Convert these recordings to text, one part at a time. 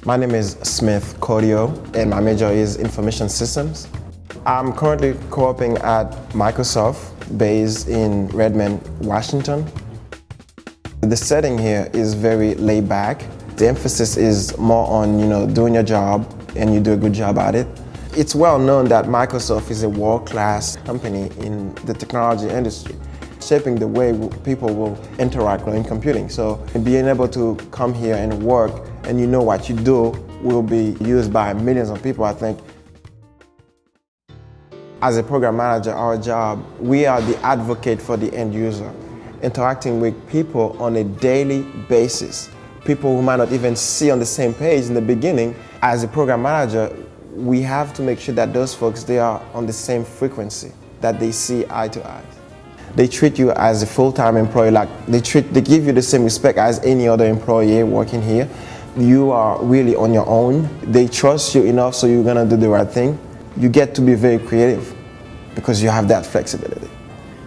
My name is Smith Cordio, and my major is Information Systems. I'm currently co-oping at Microsoft, based in Redmond, Washington. The setting here is very laid back. The emphasis is more on, doing your job, and you do a good job at it. It's well known that Microsoft is a world-class company in the technology industry, shaping the way people will interact in computing. So being able to come here and work and you know what you do will be used by millions of people, I think. As a program manager, our job, we are the advocate for the end user, interacting with people on a daily basis. People who might not even see on the same page in the beginning. As a program manager, we have to make sure that those folks, they are on the same frequency, that they see eye to eye. They treat you as a full-time employee, like they give you the same respect as any other employee working here. You are really on your own. They trust you enough, so you're gonna do the right thing. You get to be very creative because you have that flexibility.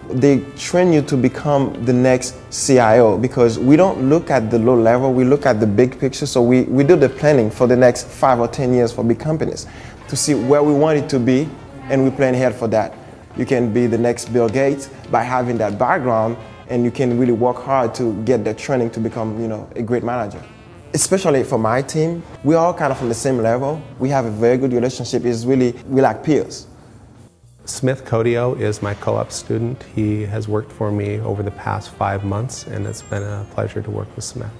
They train you to become the next CIO because we don't look at the low level, we look at the big picture. So we do the planning for the next 5 or 10 years for big companies to see where we want it to be, and we plan ahead for that. You can be the next Bill Gates by having that background, and you can really work hard to get the training to become, a great manager. Especially for my team, we're all kind of on the same level. We have a very good relationship. It's really, we like peers. Smith Cordio is my co-op student. He has worked for me over the past 5 months, and it's been a pleasure to work with Smith.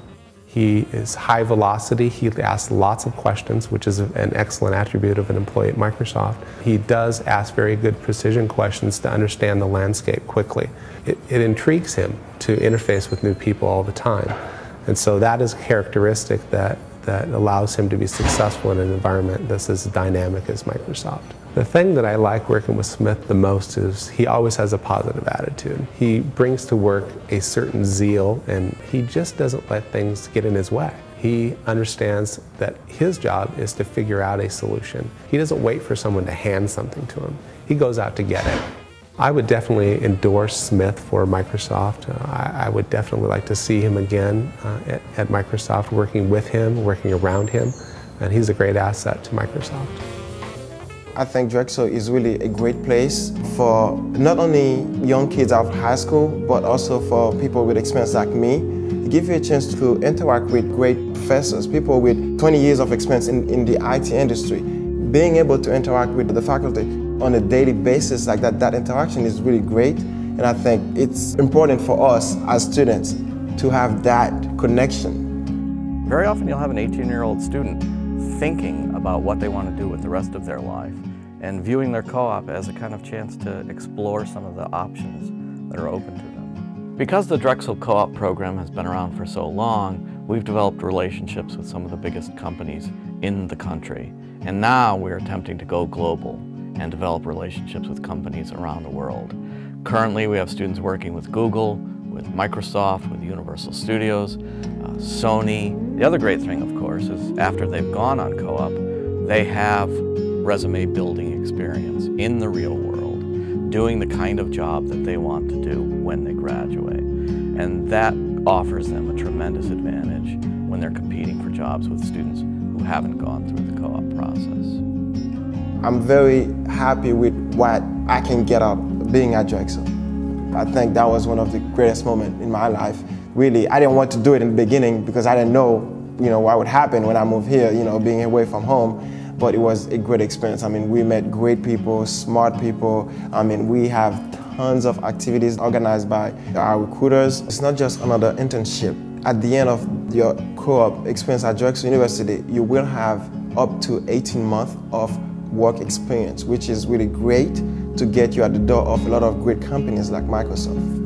He is high velocity. He asks lots of questions, which is an excellent attribute of an employee at Microsoft. He does ask very good precision questions to understand the landscape quickly. It intrigues him to interface with new people all the time. And so that is a characteristic that allows him to be successful in an environment that's as dynamic as Microsoft. The thing that I like working with Smith the most is he always has a positive attitude. He brings to work a certain zeal, and he just doesn't let things get in his way. He understands that his job is to figure out a solution. He doesn't wait for someone to hand something to him. He goes out to get it. I would definitely endorse Smith for Microsoft. I would definitely like to see him again at Microsoft, working with him, working around him, and he's a great asset to Microsoft. I think Drexel is really a great place for not only young kids out of high school, but also for people with experience like me. It gives you a chance to interact with great professors, people with 20 years of experience in the IT industry. Being able to interact with the faculty on a daily basis like that interaction is really great. And I think it's important for us as students to have that connection. Very often you'll have an 18-year-old student thinking about what they want to do with the rest of their life and viewing their co-op as a kind of chance to explore some of the options that are open to them. Because the Drexel co-op program has been around for so long, we've developed relationships with some of the biggest companies in the country. And now we're attempting to go global and develop relationships with companies around the world. Currently, we have students working with Google, with Microsoft, with Universal Studios, Sony. The other great thing, of course, is after they've gone on co-op, they have resume building experience in the real world, doing the kind of job that they want to do when they graduate. And that offers them a tremendous advantage when they're competing for jobs with students who haven't gone through the co-op process. I'm very happy with what I can get out being at Drexel. I think that was one of the greatest moments in my life. Really, I didn't want to do it in the beginning because I didn't know, what would happen when I moved here, being away from home. But it was a great experience. I mean, we met great people, smart people. I mean, we have tons of activities organized by our recruiters. It's not just another internship. At the end of your co-op experience at Drexel University, you will have up to 18 months of work experience, which is really great to get you at the door of a lot of great companies like Microsoft.